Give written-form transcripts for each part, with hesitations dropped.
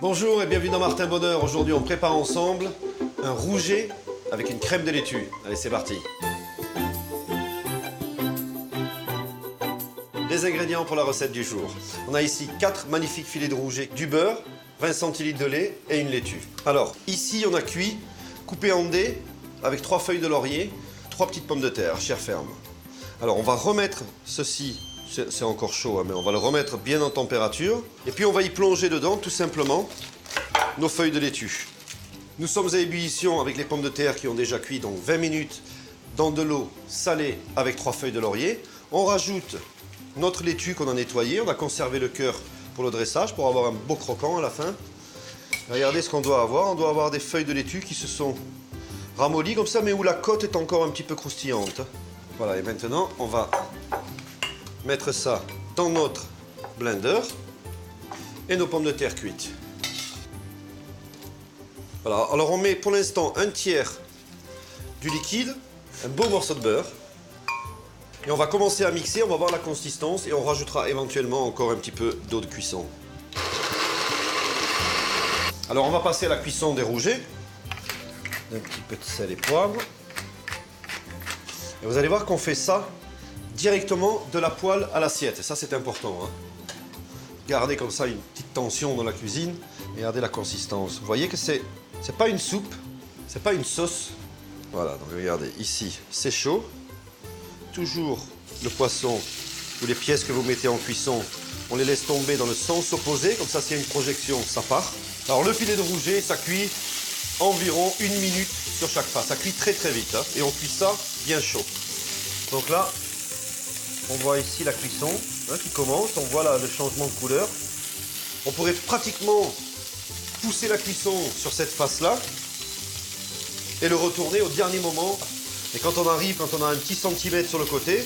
Bonjour et bienvenue dans Martin Bonheur. Aujourd'hui, on prépare ensemble un rouget avec une crème de laitue. Allez, c'est parti. Les ingrédients pour la recette du jour. On a ici 4 magnifiques filets de rouget, du beurre, 20 centilitres de lait et une laitue. Alors, ici, on a cuit, coupé en dés, avec 3 feuilles de laurier, 3 petites pommes de terre, chair ferme. Alors, on va remettre ceci. C'est encore chaud, mais on va le remettre bien en température. Et puis on va y plonger dedans, tout simplement, nos feuilles de laitue. Nous sommes à ébullition avec les pommes de terre qui ont déjà cuit, donc 20 minutes dans de l'eau salée avec 3 feuilles de laurier. On rajoute notre laitue qu'on a nettoyée. On a conservé le cœur pour le dressage, pour avoir un beau croquant à la fin. Regardez ce qu'on doit avoir. On doit avoir des feuilles de laitue qui se sont ramollies comme ça, mais où la côte est encore un petit peu croustillante. Voilà, et maintenant, on va mettre ça dans notre blender et nos pommes de terre cuites. Voilà, alors on met pour l'instant un tiers du liquide, un beau morceau de beurre. Et on va commencer à mixer, on va voir la consistance et on rajoutera éventuellement encore un petit peu d'eau de cuisson. Alors on va passer à la cuisson des rougets. Un petit peu de sel et poivre. Et vous allez voir qu'on fait ça directement de la poêle à l'assiette. Et ça, c'est important. Hein. Gardez comme ça une petite tension dans la cuisine. Et regardez la consistance. Vous voyez que c'est pas une soupe, c'est pas une sauce. Voilà, donc regardez, ici, c'est chaud. Toujours le poisson ou les pièces que vous mettez en cuisson, on les laisse tomber dans le sens opposé. Comme ça, s'il y a une projection, ça part. Alors, le filet de rouget, ça cuit environ 1 minute sur chaque face. Ça cuit très très vite. Hein, et on cuit ça bien chaud. Donc là, on voit ici la cuisson qui commence, on voit là, le changement de couleur. On pourrait pratiquement pousser la cuisson sur cette face-là et le retourner au dernier moment. Et quand on arrive, quand on a un petit centimètre sur le côté,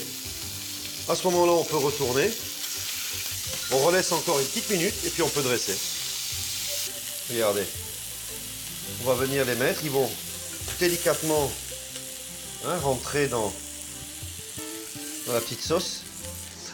à ce moment-là, on peut retourner. On relaisse encore une petite minute et puis on peut dresser. Regardez. On va venir les mettre, ils vont délicatement rentrer dans la petite sauce.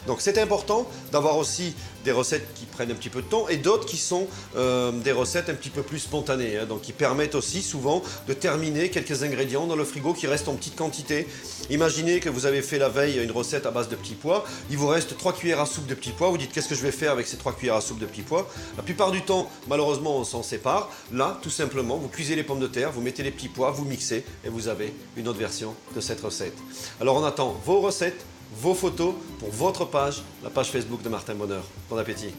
Donc c'est important d'avoir aussi des recettes qui prennent un petit peu de temps et d'autres qui sont des recettes un petit peu plus spontanées, donc qui permettent aussi souvent de terminer quelques ingrédients dans le frigo qui restent en petite quantité. Imaginez que vous avez fait la veille une recette à base de petits pois, il vous reste 3 cuillères à soupe de petits pois, vous dites qu'est-ce que je vais faire avec ces 3 cuillères à soupe de petits pois. La plupart du temps, malheureusement, on s'en sépare. Là, tout simplement, vous cuisez les pommes de terre, vous mettez les petits pois, vous mixez et vous avez une autre version de cette recette. Alors on attend vos recettes, vos photos pour votre page, la page Facebook de Martin Bonheur. Bon appétit!